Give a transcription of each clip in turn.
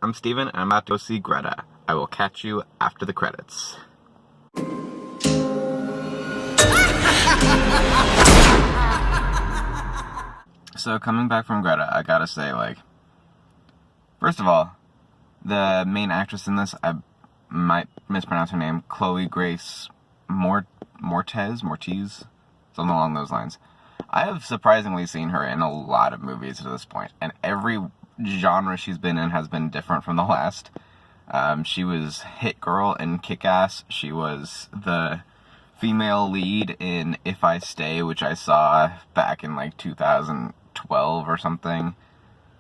I'm Steven, and I'm about to go see Greta. I will catch you after the credits. So, coming back from Greta, I gotta say, first of all, the main actress in this, I might mispronounce her name, Chloe Grace Moretz, something along those lines. I have surprisingly seen her in a lot of movies to this point, and every genre she's been in has been different from the last. She was Hit Girl in Kick-Ass. She was the female lead in If I Stay, which I saw back in 2012 or something,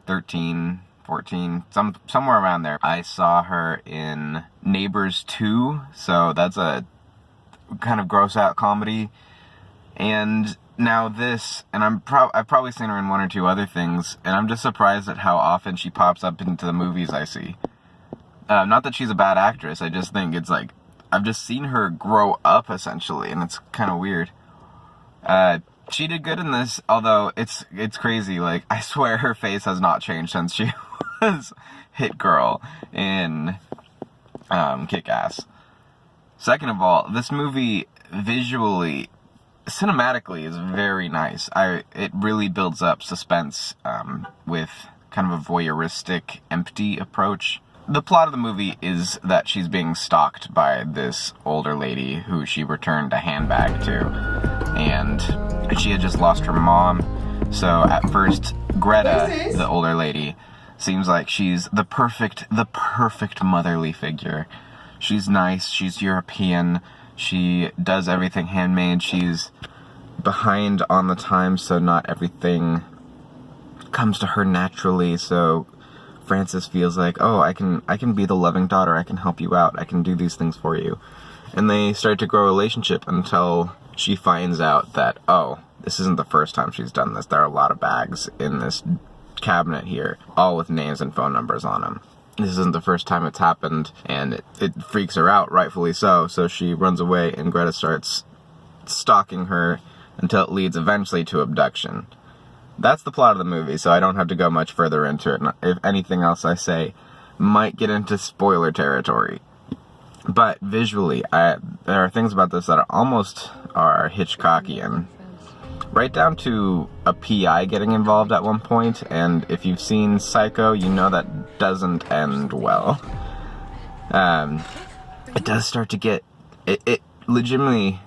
13, 14, somewhere around there. I saw her in Neighbors 2, so that's a kind of gross out comedy. And now this, and I've probably seen her in one or two other things, and I'm just surprised at how often she pops up into the movies I see. Not that she's a bad actress, I just think it's I've just seen her grow up, essentially, and it's kind of weird. She did good in this, although it's crazy, I swear her face has not changed since she was Hit Girl in Kick-Ass. Second of all, this movie, visually, cinematically, is very nice. It really builds up suspense with kind of a voyeuristic, empty approach. The plot of the movie is that she's being stalked by this older lady who she returned a handbag to, and she had just lost her mom. So at first, Greta, the older lady, seems like she's the perfect motherly figure. She's nice, she's European, she does everything handmade, she's behind on the time, so not everything comes to her naturally, so Frances feels like, oh, I can be the loving daughter, I can help you out, I can do these things for you. And they start to grow a relationship until she finds out that, oh, this isn't the first time she's done this. There are a lot of bags in this cabinet here, all with names and phone numbers on them. This isn't the first time it's happened, and it freaks her out, rightfully so, so she runs away, and Greta starts stalking her until it leads eventually to abduction. That's the plot of the movie, so I don't have to go much further into it. If anything else I say might get into spoiler territory. But visually, there are things about this that are Hitchcockian. Right down to a PI getting involved at one point, and if you've seen Psycho, you know that doesn't end well. It does start to get... It legitimately...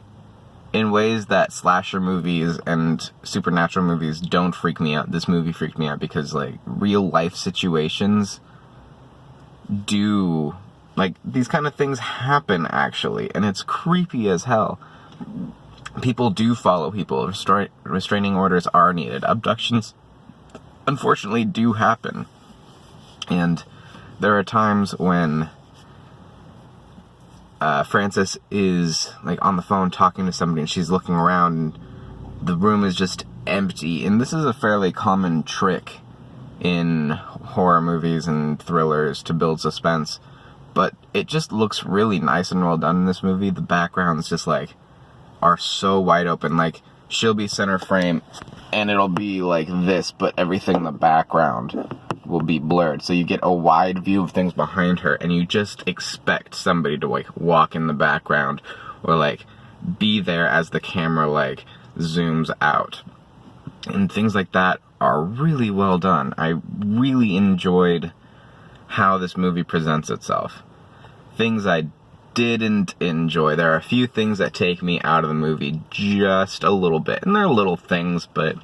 in ways that slasher movies and supernatural movies don't freak me out, this movie freaked me out because, real life situations do, these kind of things happen, actually, and it's creepy as hell. People do follow people, restraining orders are needed, abductions, unfortunately, do happen, and there are times when Frances is, on the phone talking to somebody, and she's looking around, and the room is just empty. And this is a fairly common trick in horror movies and thrillers to build suspense. But it just looks really nice and well done in this movie. The backgrounds just, are so wide open. She'll be center frame, and it'll be like this, but everything in the background will be blurred, so you get a wide view of things behind her, and you just expect somebody to walk in the background or be there as the camera zooms out, and things like that are really well done. I really enjoyed how this movie presents itself. Things I didn't enjoy, there are a few things that take me out of the movie just a little bit, and they're little things, but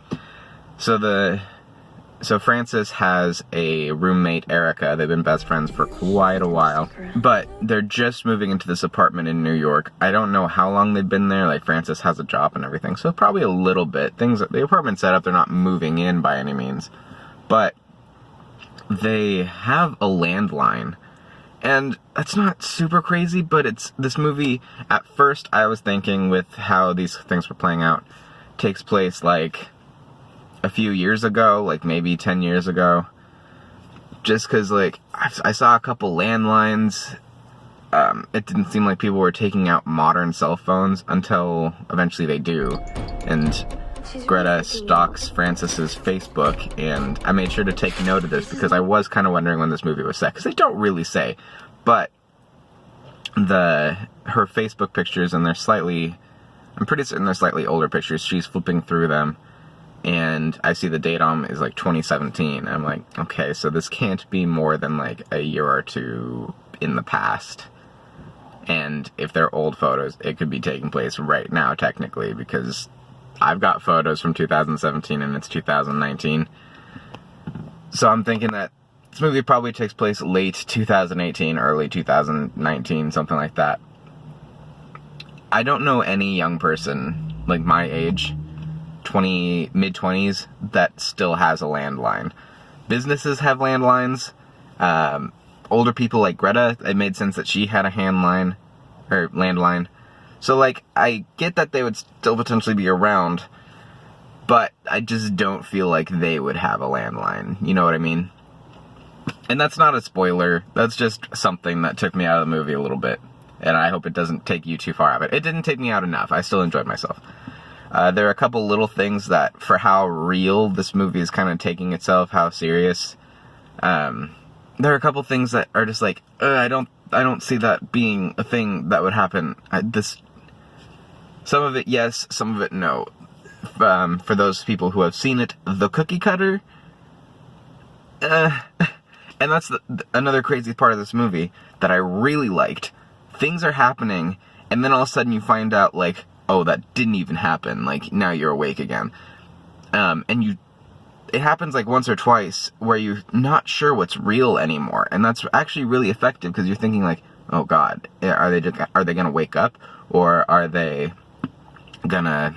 So Frances has a roommate, Erica. They've been best friends for quite a while. But they're just moving into this apartment in New York. I don't know how long they've been there. Frances has a job and everything. So probably a little bit. The apartment's set up, they're not moving in by any means. But they have a landline. And that's not super crazy, but this movie, at first I was thinking with how these things were playing out, takes place a few years ago, maybe 10 years ago, just because, I saw a couple landlines. It didn't seem like people were taking out modern cell phones until eventually they do, and Greta stalks Francis's Facebook, and I made sure to take note of this because I was kind of wondering when this movie was set, because they don't really say, but her Facebook pictures, and I'm pretty certain they're slightly older pictures. She's flipping through them, and I see the date on them is like 2017. I'm like, okay, so this can't be more than like a year or two in the past. And if they're old photos, it could be taking place right now, technically, because I've got photos from 2017 and it's 2019. So I'm thinking that this movie probably takes place late 2018, early 2019, something like that. I don't know any young person, like my age, mid-20s, that still has a landline. Businesses have landlines. Older people like Greta, it made sense that she had a landline. So, like, I get that they would still potentially be around, but I just don't feel like they would have a landline. You know what I mean? And that's not a spoiler. That's just something that took me out of the movie a little bit. And I hope it doesn't take you too far out of it. It didn't take me out enough. I still enjoyed myself. There are a couple little things that, for how real this movie is kind of taking itself, how serious, there are a couple things that are just like, I don't see that being a thing that would happen. Some of it, yes, some of it, no. For those people who have seen it, the cookie cutter, and that's another crazy part of this movie that I really liked. Things are happening, and then all of a sudden you find out, like, oh, that didn't even happen. Like, now you're awake again. It happens like once or twice where you're not sure what's real anymore, and that's actually really effective because you're thinking like, oh God, are they gonna wake up, or are they gonna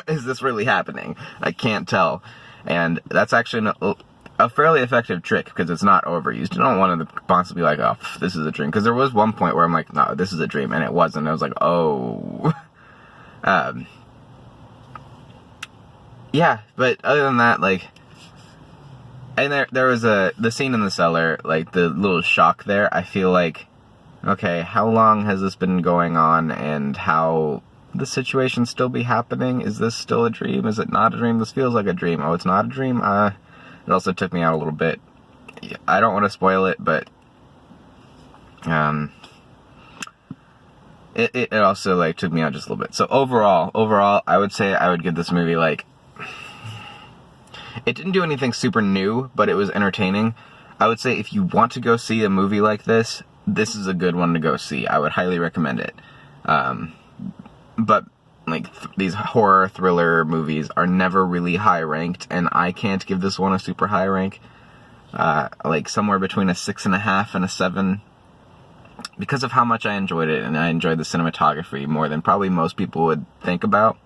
is this really happening? I can't tell. And that's actually a fairly effective trick because it's not overused. You don't want to possibly be like, oh, this is a dream, because there was one point where I'm like, no, this is a dream, and it wasn't. I was like, oh. Yeah, but other than that, like, and there was the scene in the cellar, like, the little shock there, I feel like, okay, how long has this been going on, and how the situation still be happening? Is this still a dream? Is it not a dream? This feels like a dream. Oh, it's not a dream? It also took me out a little bit. I don't want to spoil it, but, it also, like, took me out just a little bit. So overall, I would say I would give this movie, like, it didn't do anything super new, but it was entertaining. I would say if you want to go see a movie like this, this is a good one to go see. I would highly recommend it. But, like, these horror thriller movies are never really high ranked, and I can't give this one a super high rank. Like, somewhere between a 6.5 and a 7. Because of how much I enjoyed it, and I enjoyed the cinematography more than probably most people would think about.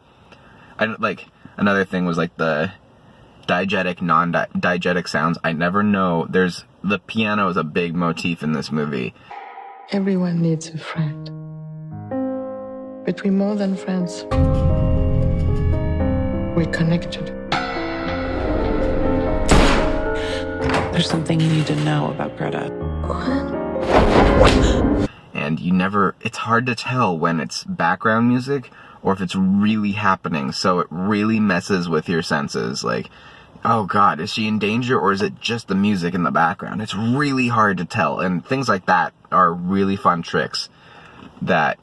Another thing was, like, the diegetic, non-diegetic sounds. I never know. The piano is a big motif in this movie. Everyone needs a friend. But we're more than friends. We're connected. There's something you need to know about Greta. What? And it's hard to tell when it's background music or if it's really happening, so it really messes with your senses. Like, oh God, is she in danger, or is it just the music in the background? It's really hard to tell, and things like that are really fun tricks that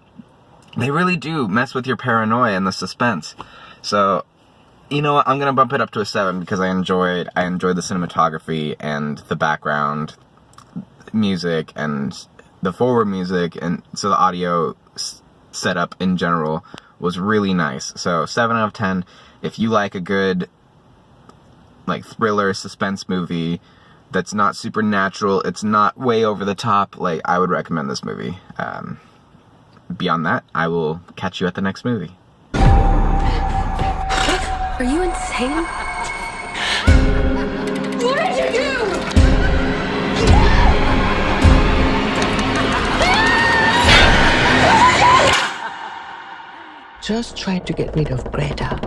they really do mess with your paranoia and the suspense. So, you know what, I'm gonna bump it up to a 7 because I enjoyed the cinematography and the background music and the forward music, and so the audio setup in general was really nice. So 7 out of 10. If you like a good, like, thriller suspense movie that's not supernatural, it's not way over the top, like, I would recommend this movie. Beyond that, I will catch you at the next movie. Are you insane? What did you do? Just try to get rid of Greta.